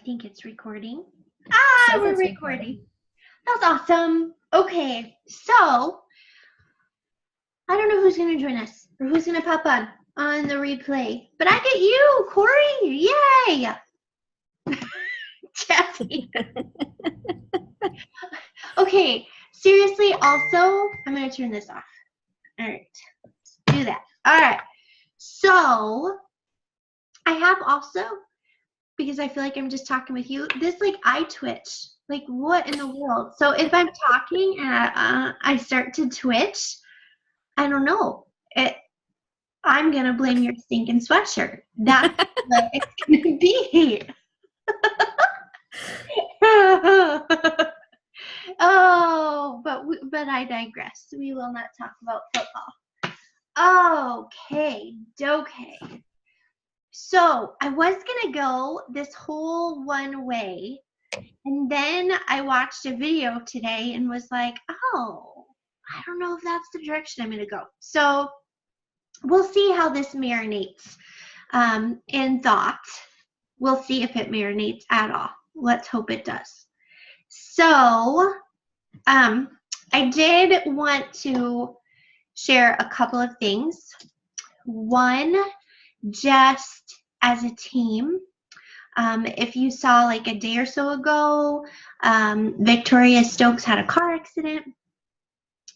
think it's recording. We're recording. That's awesome. Okay, so I don't know who's going to join us or who's going to pop on the replay, but I get you, Corey. Yay. Jesse. Okay, seriously, also, I'm going to turn this off. All right, let's do that. All right, so I have also, because I feel like I'm just talking with you, this like eye twitch. Like, what in the world? So if I'm talking and I start to twitch, I don't know. I'm going to blame your stinking sweatshirt. That's what it's going to be. Oh, but I digress. We will not talk about football. Okay. So I was going to go this whole one way, and then I watched a video today and was like, oh, I don't know if that's the direction I'm going to go. So we'll see how this marinates in thought. We'll see if it marinates at all. Let's hope it does. So I did want to share a couple of things. One, just as a team, if you saw like a day or so ago, Victoria Stokes had a car accident.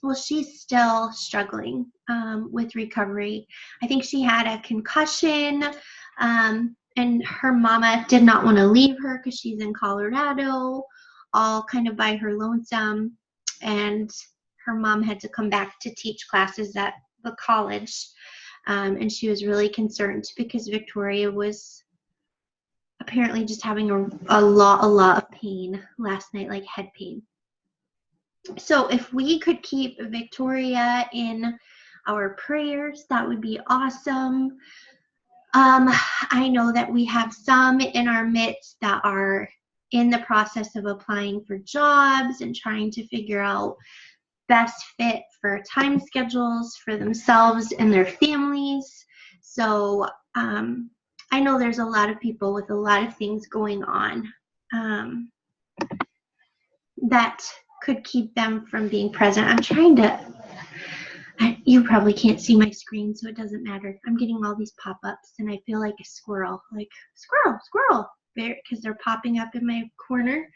Well, she's still struggling with recovery. I think she had a concussion, and her mama did not want to leave her because she's in Colorado, all kind of by her lonesome, and her mom had to come back to teach classes at the college, and she was really concerned because Victoria was apparently just having a lot of pain last night, like head pain. So if we could keep Victoria in our prayers, that would be awesome. I know that we have some in our midst that are in the process of applying for jobs and trying to figure out best fit for time schedules for themselves and their families. So I know there's a lot of people with a lot of things going on that could keep them from being present. I'm trying to, you probably can't see my screen, so it doesn't matter. I'm getting all these pop-ups, and I feel like a squirrel, like squirrel, because they're popping up in my corner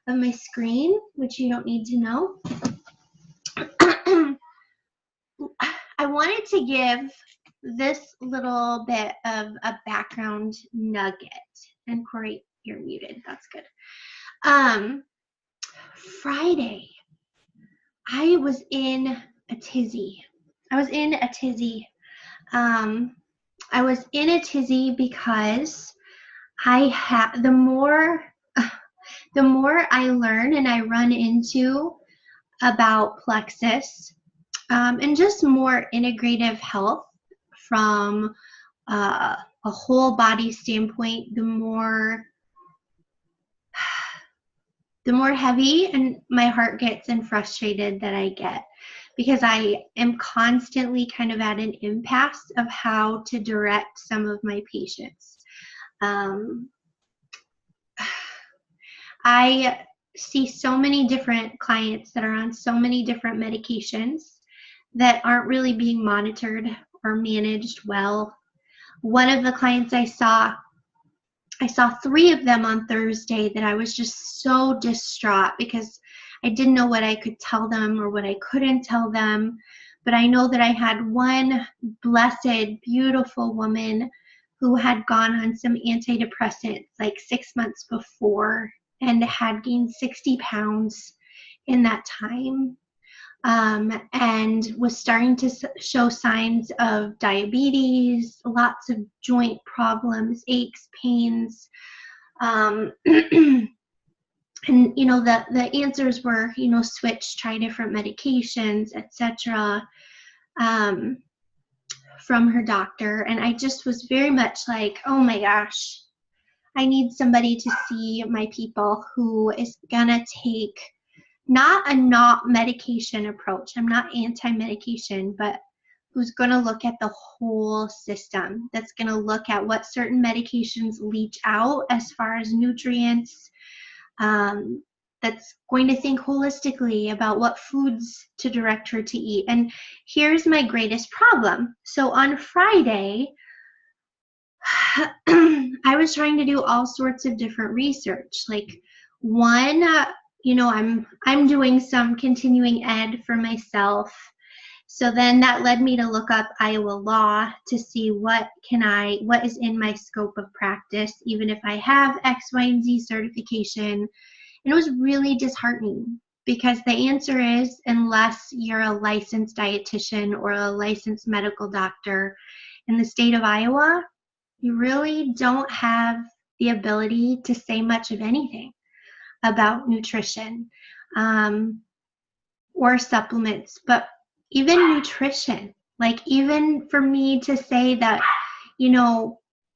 of my screen, which you don't need to know. I wanted to give this little bit of a background nugget, and Corey, you're muted. That's good. Friday, I was in a tizzy. I was in a tizzy because the more I learn and I run into about plexus and just more integrative health from a whole body standpoint, the more heavy and my heart gets and frustrated that I get, because I am constantly kind of at an impasse of how to direct some of my patients. I see so many different clients that are on so many different medications that aren't really being monitored or managed well. One of the clients I saw 3 of them on Thursday that I was just so distraught because I didn't know what I could tell them or what I couldn't tell them. But I know that I had one blessed, beautiful woman who had gone on some antidepressants like 6 months before and had gained 60 pounds in that time. And was starting to show signs of diabetes, lots of joint problems, aches, pains. And, you know, the answers were, you know, switch, try different medications, etc. From her doctor. And I just was very much like, oh my gosh, I need somebody to see my people who is gonna take not medication approach. I'm not anti-medication, but who's going to look at the whole system, that's going to look at what certain medications leach out as far as nutrients, that's going to think holistically about what foods to direct her to eat. And here's my greatest problem. So on Friday, I was trying to do all sorts of different research. Like one, I'm doing some continuing ed for myself. So then that led me to look up Iowa law to see what is in my scope of practice, even if I have X, Y, and Z certification. And it was really disheartening because the answer is, unless you're a licensed dietitian or a licensed medical doctor in the state of Iowa, you really don't have the ability to say much of anything about nutrition or supplements. But even nutrition, like even for me to say that,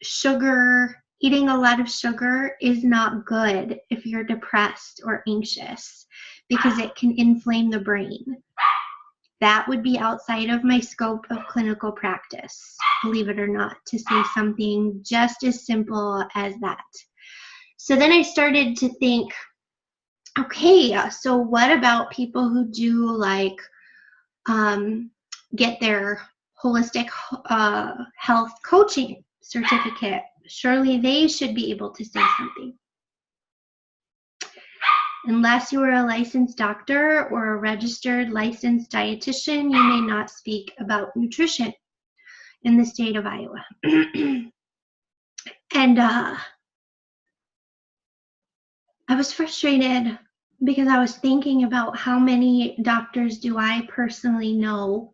sugar, eating a lot of sugar is not good if you're depressed or anxious because it can inflame the brain. That would be outside of my scope of clinical practice, believe it or not, to say something just as simple as that. So then I started to think, okay, so what about people who do like get their holistic health coaching certificate? Surely they should be able to say something. Unless you are a licensed doctor or a registered licensed dietitian, you may not speak about nutrition in the state of Iowa. And I was frustrated because I was thinking about how many doctors do I personally know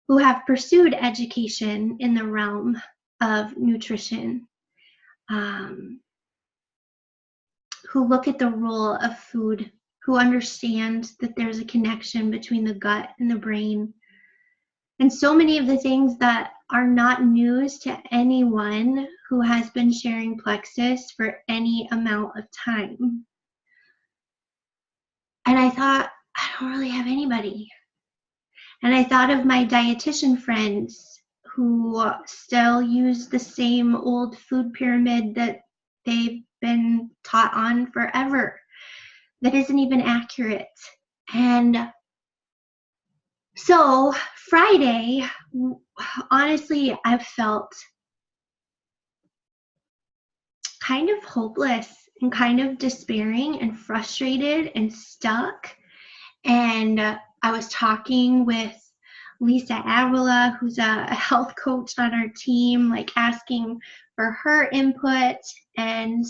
who have pursued education in the realm of nutrition, who look at the role of food, who understand that there's a connection between the gut and the brain. And so many of the things that are not news to anyone who has been sharing Plexus for any amount of time. And I thought, I don't really have anybody. And I thought of my dietitian friends who still use the same old food pyramid that they've been taught on forever, that isn't even accurate. And so Friday, honestly, I've felt kind of hopeless and kind of despairing and frustrated and stuck. And I was talking with Lisa Avila, who's a health coach on our team, like asking for her input. And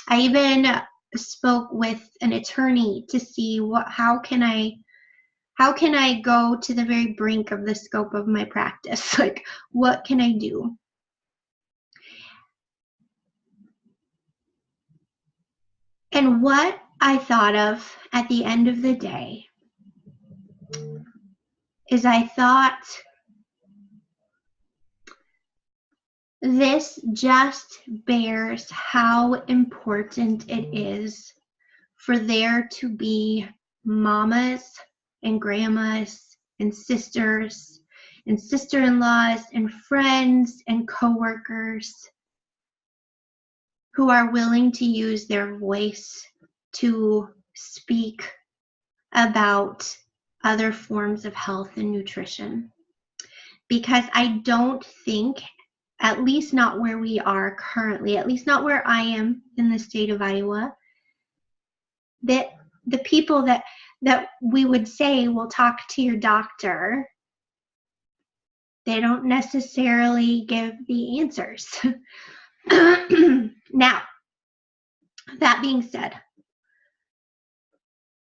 I even spoke with an attorney to see how can I go to the very brink of the scope of my practice? Like, what can I do? And what I thought of at the end of the day is I thought, this just bears how important it is for there to be mamas and grandmas and sisters and sister-in-laws and friends and coworkers who are willing to use their voice to speak about other forms of health and nutrition. Because I don't think, at least not where we are currently, at least not where I am in the state of Iowa, that the people that we would say will talk to your doctor, they don't necessarily give the answers. Now, that being said,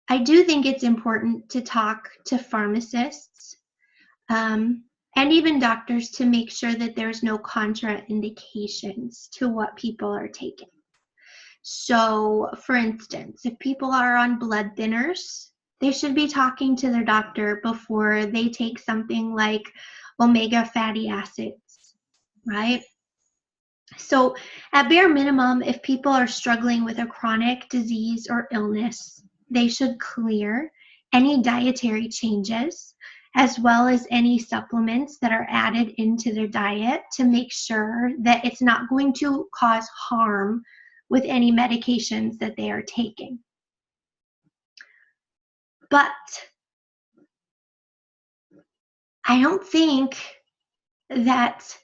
I do think it's important to talk to pharmacists and even doctors to make sure that there's no contraindications to what people are taking. So, for instance, if people are on blood thinners, they should be talking to their doctor before they take something like omega fatty acids, right? So at bare minimum, if people are struggling with a chronic disease or illness, they should clear any dietary changes, as well as any supplements that are added into their diet to make sure that it's not going to cause harm with any medications that they are taking. But I don't think that,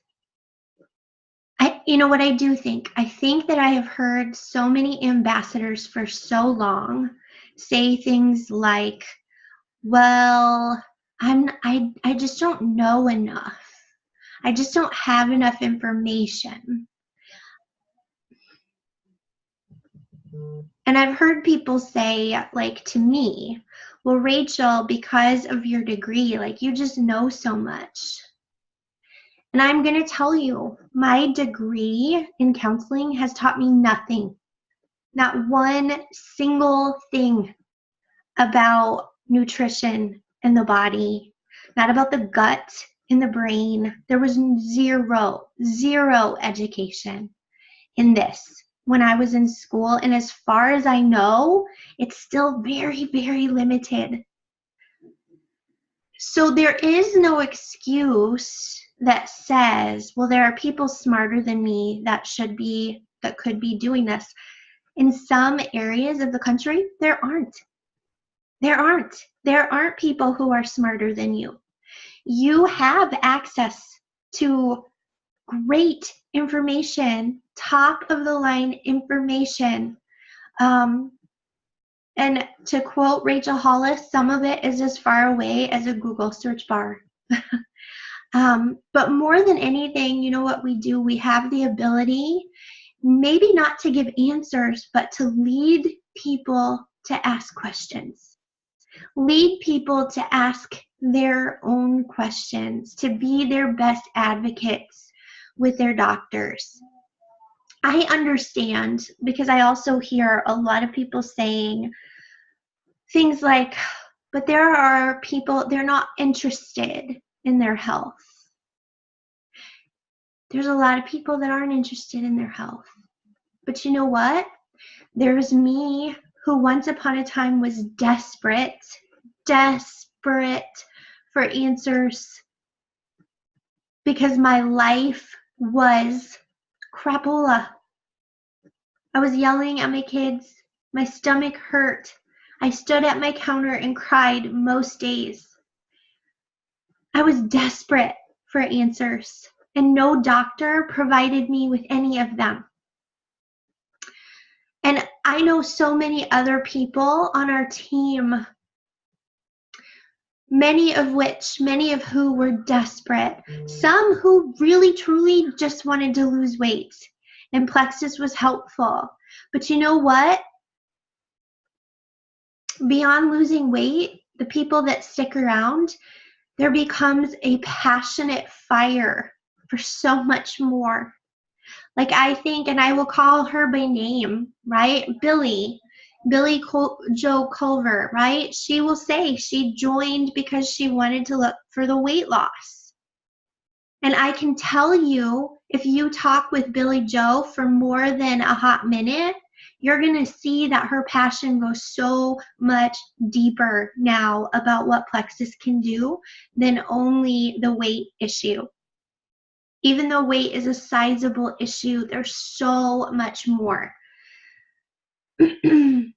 you know what I do think? I think that I have heard so many ambassadors for so long say things like, well, I just don't know enough. I just don't have enough information. And I've heard people say, like, to me, well, Rachel, because of your degree, like, you just know so much. And I'm going to tell you, my degree in counseling has taught me nothing, not one single thing about nutrition in the body, not about the gut in the brain. There was zero education in this when I was in school. And as far as I know, it's still very, very limited. So there is no excuse that says, well, there are people smarter than me that could be doing this. In some areas of the country, there aren't. There aren't people who are smarter than you. You have access to great information, top of the line information. And to quote Rachel Hollis, some of it is as far away as a Google search bar. But more than anything, you know what we do? We have the ability, maybe not to give answers, but to lead people to ask questions. Lead people to ask their own questions, to be their best advocates with their doctors. I understand, because I also hear a lot of people saying things like, but there are people, they're not interested in their health. There's a lot of people that aren't interested in their health. But you know what? There's me, who once upon a time was desperate for answers, because my life was crapola. I was yelling at my kids. My stomach hurt. I stood at my counter and cried most days. I was desperate for answers, and no doctor provided me with any of them. And I know so many other people on our team, many of who were desperate, some who really truly just wanted to lose weight, and Plexus was helpful. But you know what? Beyond losing weight, the people that stick around, there becomes a passionate fire for so much more. Like, I think, and I will call her by name, right? Billy Joe Culver, right? She will say she joined because she wanted to look for the weight loss. And I can tell you, if you talk with Billy Joe for more than a hot minute, you're going to see that her passion goes so much deeper now about what Plexus can do than only the weight issue. Even though weight is a sizable issue, there's so much more. And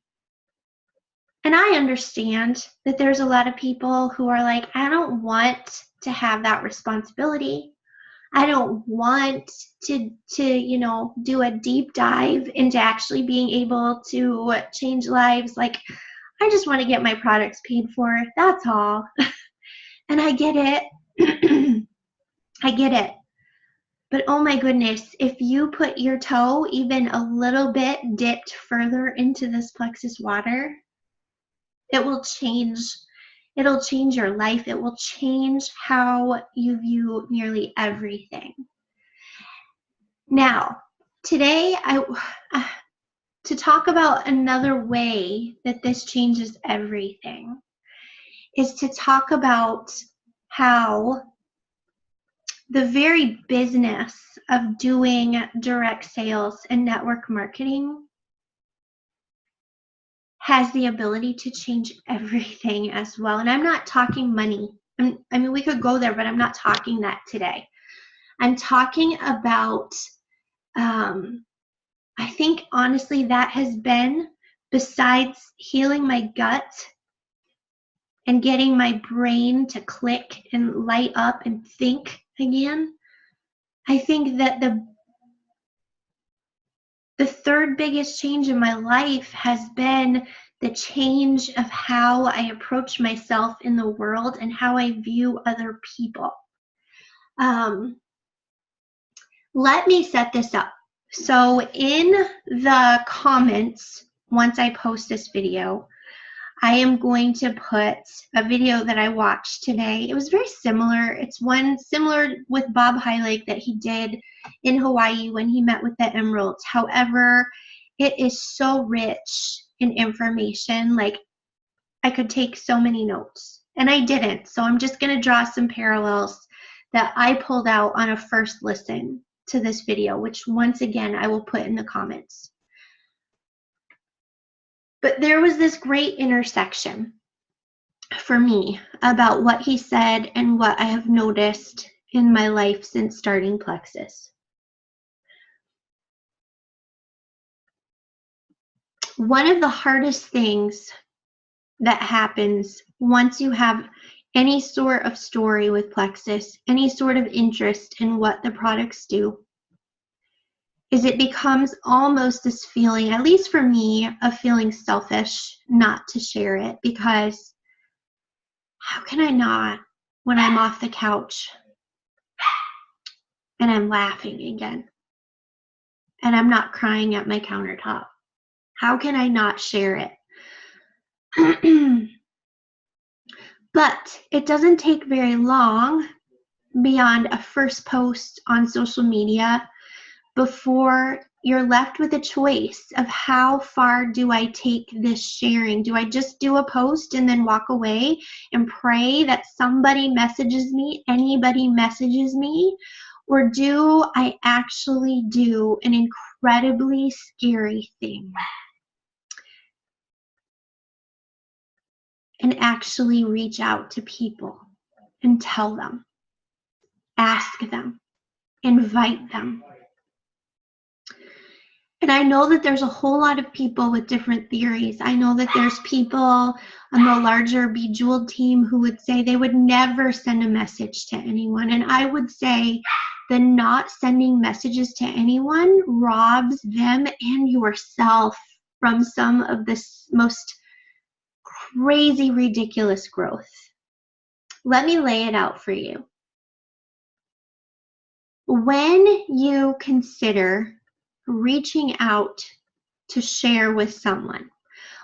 I understand that there's a lot of people who are like, I don't want to have that responsibility. I don't want to do a deep dive into actually being able to change lives. Like, I just want to get my products paid for. That's all. And I get it. I get it. But oh my goodness, if you put your toe even a little bit dipped further into this Plexus water, it will change. It'll change your life. It will change how you view nearly everything. Now, today, to talk about another way that this changes everything is to talk about how the very business of doing direct sales and network marketing has the ability to change everything as well. And I'm not talking money. I mean, we could go there, but I'm not talking that today. I'm talking about, I think honestly that has been, besides healing my gut and getting my brain to click and light up and think again, I think that the third biggest change in my life has been the change of how I approach myself in the world and how I view other people. Let me set this up. So in the comments, once I post this video, I am going to put a video that I watched today. It was very similar. It's one similar with Bob Heilig that he did in Hawaii when he met with the emeralds. However, it is so rich in information. Like, I could take so many notes, and I didn't. So I'm just going to draw some parallels that I pulled out on a first listen to this video, which once again I will put in the comments. But there was this great intersection for me about what he said and what I have noticed in my life since starting Plexus. One of the hardest things that happens once you have any sort of story with Plexus, any sort of interest in what the products do, is it becomes almost this feeling, at least for me, of feeling selfish not to share it, because how can I not when I'm off the couch and I'm laughing again and I'm not crying at my countertop? How can I not share it? But it doesn't take very long beyond a first post on social media before you're left with a choice of how far do I take this sharing? Do I just do a post and then walk away and pray that somebody messages me, anybody messages me? Or do I actually do an incredibly scary thing and actually reach out to people and tell them, ask them, invite them? And I know that there's a whole lot of people with different theories. I know that there's people on the larger Bejeweled team who would say they would never send a message to anyone. And I would say the not sending messages to anyone robs them and yourself from some of the most crazy, ridiculous growth. Let me lay it out for you. When you consider reaching out to share with someone,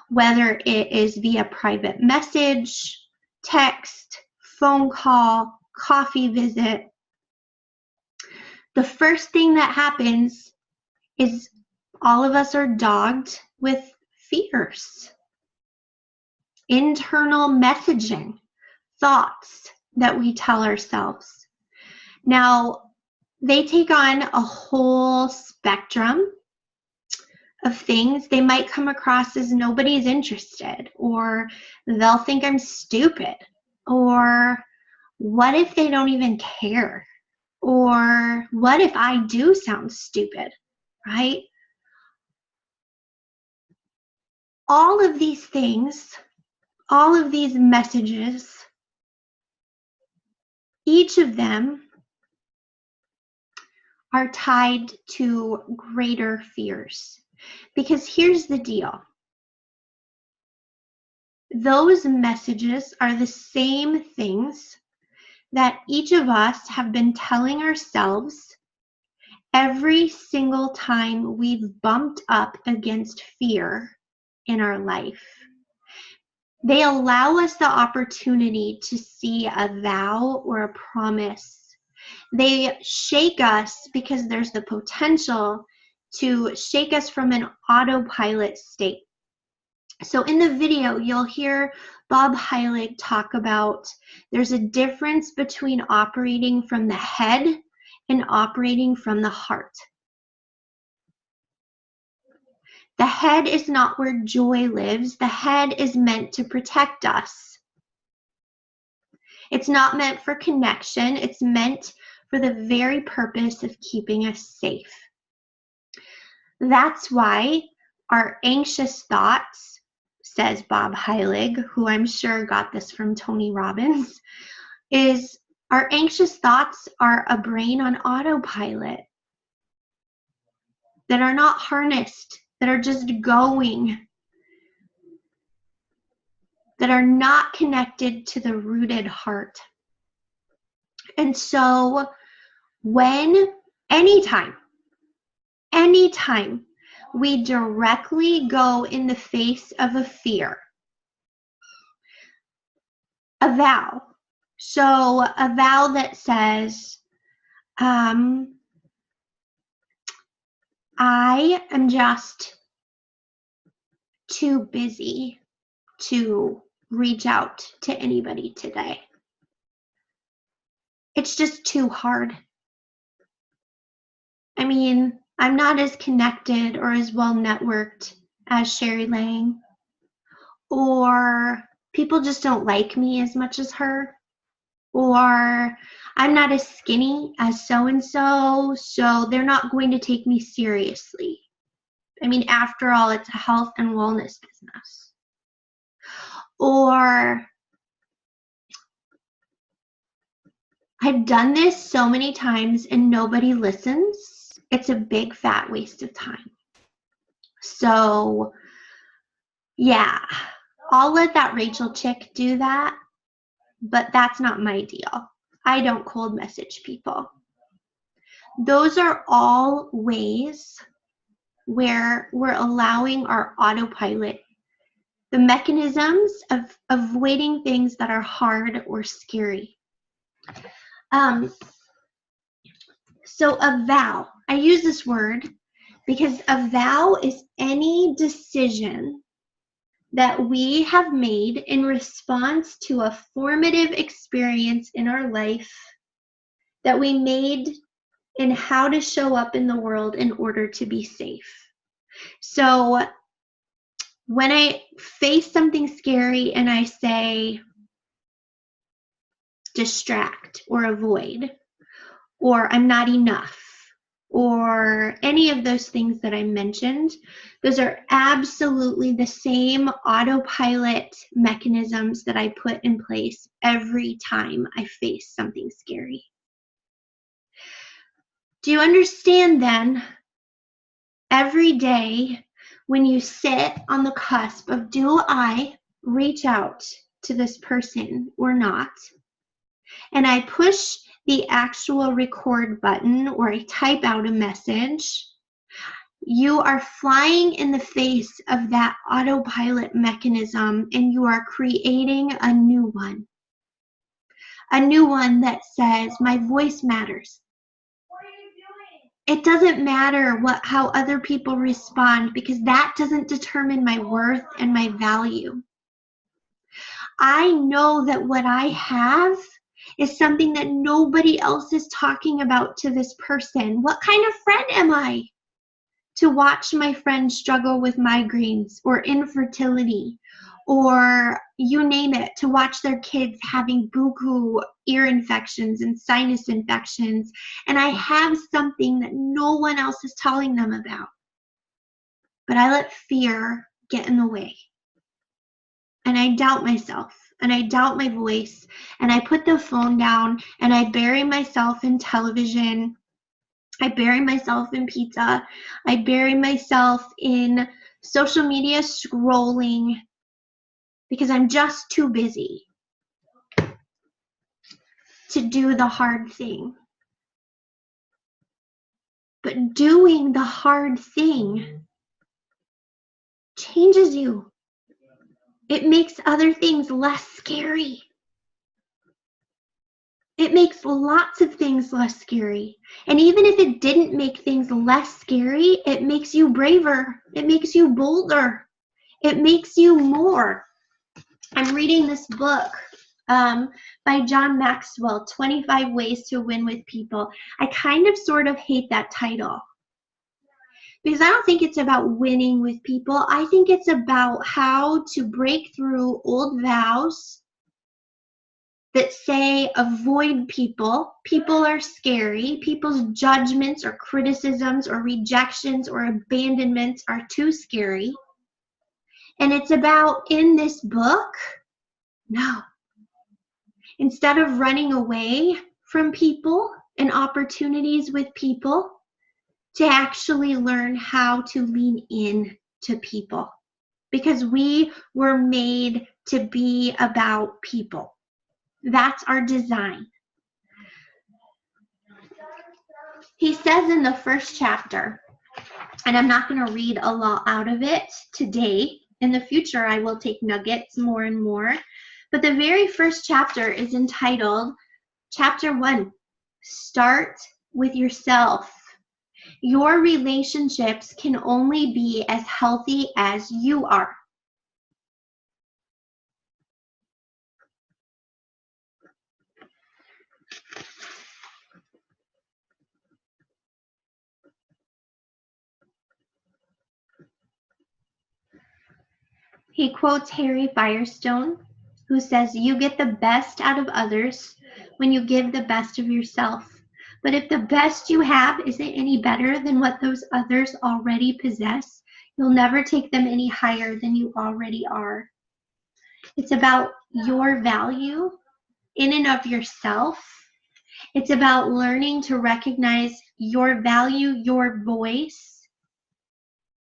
whether it is via private message, text, phone call, coffee visit, the first thing that happens is all of us are dogged with fears, internal messaging, thoughts that we tell ourselves. Now, they take on a whole spectrum of things. They might come across as nobody's interested, or they'll think I'm stupid, or what if they don't even care, or what if I do sound stupid, right? All of these things, all of these messages, each of them are tied to greater fears. Because here's the deal. Those messages are the same things that each of us have been telling ourselves every single time we've bumped up against fear in our life. They allow us the opportunity to see a vow or a promise. They shake us because there's the potential to shake us from an autopilot state. So in the video, you'll hear Bob Heilig talk about there's a difference between operating from the head and operating from the heart. The head is not where joy lives. The head is meant to protect us. It's not meant for connection. It's meant for the very purpose of keeping us safe. That's why our anxious thoughts, says Bob Heilig, who I'm sure got this from Tony Robbins, is our anxious thoughts are a brain on autopilot that are not harnessed, that are just going, that are not connected to the rooted heart. And so anytime we directly go in the face of a fear, a vow. So a vow that says, I am just too busy to reach out to anybody today. It's just too hard. I mean, I'm not as connected or as well networked as Sherry Lang, or people just don't like me as much as her, or I'm not as skinny as so-and-so, so they're not going to take me seriously. I mean, after all, it's a health and wellness business. Or I've done this so many times and nobody listens. It's a big fat waste of time. So yeah, I'll let that Rachel chick do that, but that's not my deal. I don't cold message people. Those are all ways where we're allowing our autopilot, the mechanisms of avoiding things that are hard or scary. So a vow, I use this word because a vow is any decision that we have made in response to a formative experience in our life that we made in how to show up in the world in order to be safe. So when I face something scary and I say distract or avoid, or I'm not enough, or any of those things that I mentioned, those are absolutely the same autopilot mechanisms that I put in place every time I face something scary. Do you understand then, every day when you sit on the cusp of, do I reach out to this person or not? And I push the actual record button or I type out a message, you are flying in the face of that autopilot mechanism and you are creating a new one. A new one that says, my voice matters. What are you doing? It doesn't matter how other people respond because that doesn't determine my worth and my value. I know that what I have is something that nobody else is talking about to this person. What kind of friend am I to watch my friend struggle with migraines or infertility or you name it, to watch their kids having buku ear infections and sinus infections, and I have something that no one else is telling them about. But I let fear get in the way. And I doubt myself. And I doubt my voice, and I put the phone down, and I bury myself in television. I bury myself in pizza. I bury myself in social media scrolling because I'm just too busy to do the hard thing. But doing the hard thing changes you. It makes other things less scary. It makes lots of things less scary. And even if it didn't make things less scary, it makes you braver. It makes you bolder. It makes you more. I'm reading this book by John Maxwell, 25 Ways to Win with People. I kind of sort of hate that title Because I don't think it's about winning with people. I think it's about how to break through old vows that say avoid people. People are scary. People's judgments or criticisms or rejections or abandonments are too scary. And it's about, in this book, no. Instead of running away from people and opportunities with people, to actually learn how to lean in to people. Because we were made to be about people. That's our design. He says in the first chapter, and I'm not going to read a lot out of it today. In the future, I will take nuggets more and more. But the very first chapter is entitled, Chapter 1, Start with Yourself. Your relationships can only be as healthy as you are. He quotes Harry Firestone, who says, "You get the best out of others when you give the best of yourself. But if the best you have isn't any better than what those others already possess, you'll never take them any higher than you already are." It's about your value in and of yourself. It's about learning to recognize your value, your voice,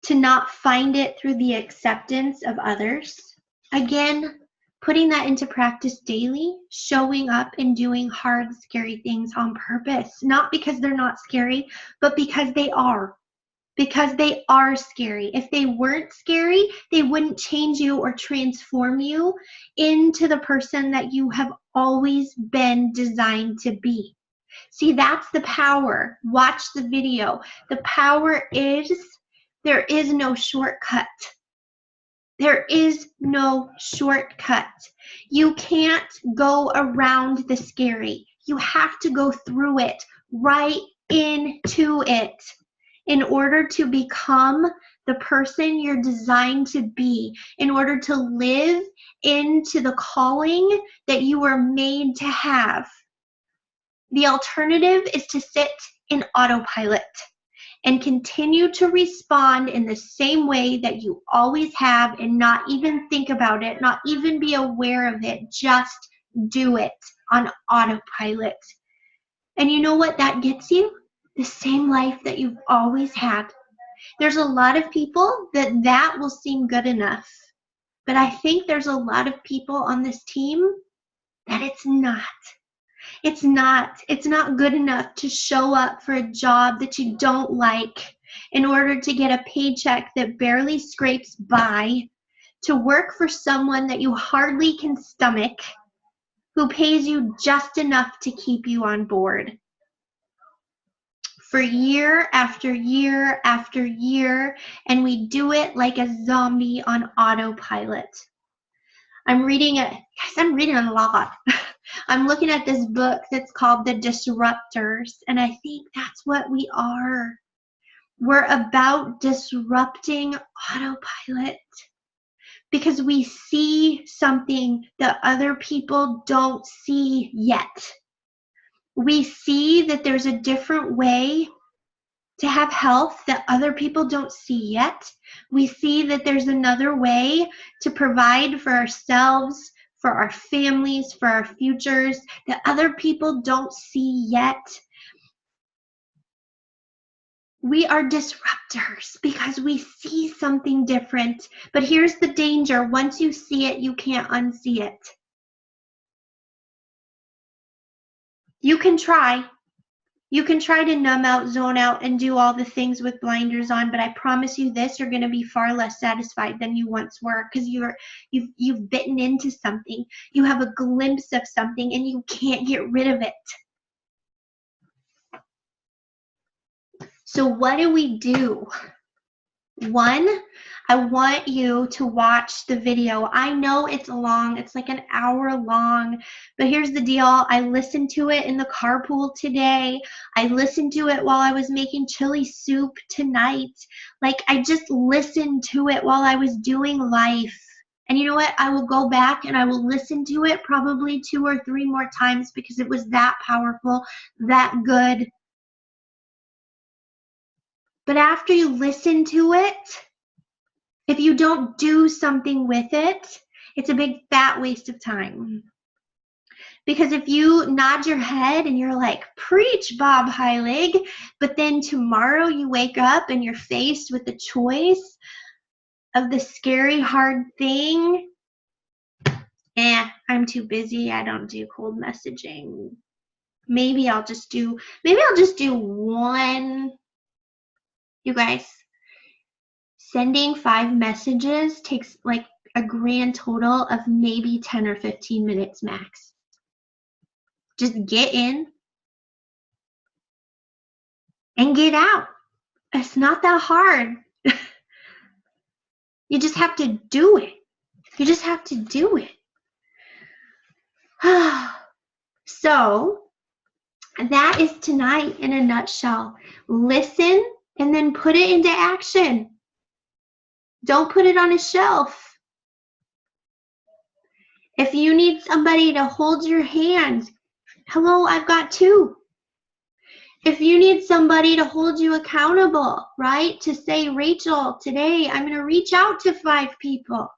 to not find it through the acceptance of others. Again, putting that into practice daily, showing up and doing hard, scary things on purpose, not because they're not scary, but because they are. Because they are scary. If they weren't scary, they wouldn't change you or transform you into the person that you have always been designed to be. See, that's the power. Watch the video. The power is there is no shortcut. There is no shortcut. You can't go around the scary. You have to go through it, right into it, in order to become the person you're designed to be, in order to live into the calling that you were made to have. The alternative is to sit in autopilot and continue to respond in the same way that you always have and not even think about it, not even be aware of it, just do it on autopilot. And you know what that gets you? The same life that you've always had. There's a lot of people that will seem good enough, but I think there's a lot of people on this team that it's not. It's not good enough to show up for a job that you don't like in order to get a paycheck that barely scrapes by, to work for someone that you hardly can stomach, who pays you just enough to keep you on board. For year after year after year, and we do it like a zombie on autopilot. I'm reading it. Guys, I'm reading a lot. I'm looking at this book that's called The Disruptors, and I think that's what we are. We're about disrupting autopilot because we see something that other people don't see yet. We see that there's a different way to have health that other people don't see yet. We see that there's another way to provide for ourselves, for our families, for our futures that other people don't see yet. We are disruptors because we see something different. But here's the danger. Once you see it, you can't unsee it. You can try. You can try to numb out, zone out, and do all the things with blinders on, but I promise you this, you're going to be far less satisfied than you once were because you've bitten into something. You have a glimpse of something and you can't get rid of it. So what do we do? One, I want you to watch the video. I know it's long, it's like an hour long, but here's the deal. I listened to it in the carpool today. I listened to it while I was making chili soup tonight. Like, I just listened to it while I was doing life. And you know what? I will go back and I will listen to it probably 2 or 3 more times because it was that powerful, that good. But after you listen to it, if you don't do something with it, it's a big fat waste of time. Because if you nod your head and you're like, preach, Bob Heilig, but then tomorrow you wake up and you're faced with the choice of the scary, hard thing, I'm too busy, I don't do cold messaging. Maybe I'll just do one. You guys, sending 5 messages takes like a grand total of maybe 10 or 15 minutes max. Just get in and get out. It's not that hard. You just have to do it. You just have to do it. So that is tonight in a nutshell. Listen and then put it into action. Don't put it on a shelf. If you need somebody to hold your hand, hello, I've got 2. If you need somebody to hold you accountable, right? To say, Rachel, today I'm going to reach out to 5 people.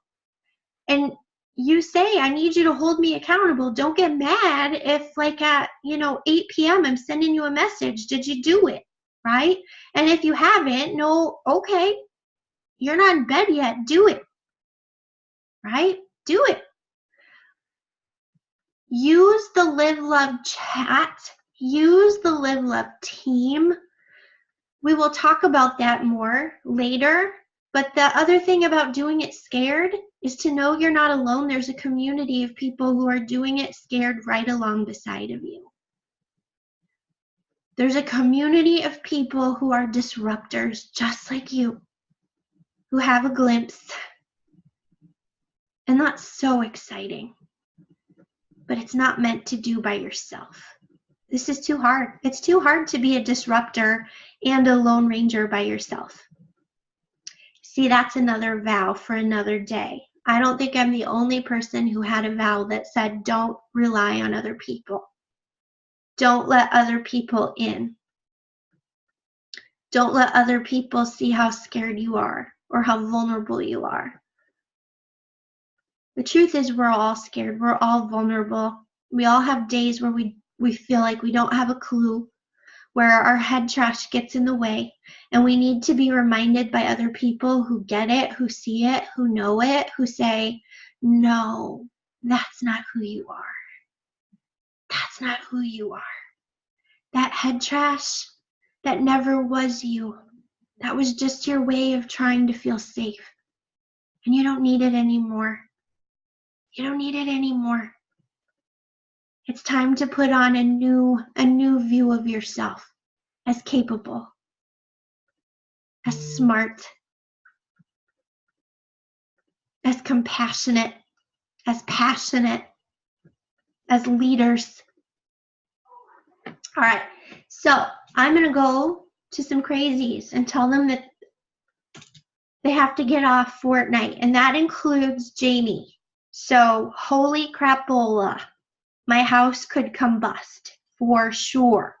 And you say, I need you to hold me accountable. Don't get mad if like at, 8 p.m. I'm sending you a message. Did you do it? Right? And if you haven't, no, okay. You're not in bed yet. Do it. Right? Do it. Use the Liveloved chat. Use the Liveloved team. We will talk about that more later. But the other thing about doing it scared is to know you're not alone. There's a community of people who are doing it scared right along beside of you. There's a community of people who are disruptors just like you, who have a glimpse. And that's so exciting. But it's not meant to do by yourself. This is too hard. It's too hard to be a disruptor and a lone ranger by yourself. See, that's another vow for another day. I don't think I'm the only person who had a vow that said, don't rely on other people. Don't let other people in. Don't let other people see how scared you are or how vulnerable you are. The truth is we're all scared. We're all vulnerable. We all have days where we feel like we don't have a clue, where our head trash gets in the way, and we need to be reminded by other people who get it, who see it, who know it, who say, no, that's not who you are. That's not who you are. That head trash, that never was you. That was just your way of trying to feel safe. And you don't need it anymore. You don't need it anymore. It's time to put on a new view of yourself as capable, as smart, as compassionate, as passionate, as leaders. All right, so I'm going to go to some crazies and tell them that they have to get off Fortnite, and that includes Jamie. So holy crapola, my house could combust for sure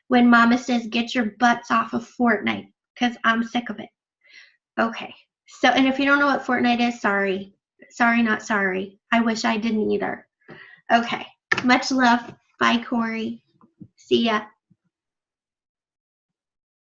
when Mama says get your butts off of Fortnite, because I'm sick of it. Okay, so, and if you don't know what Fortnite is, sorry. Sorry, not sorry. I wish I didn't either. Okay, much love. Bye, Corey. See ya.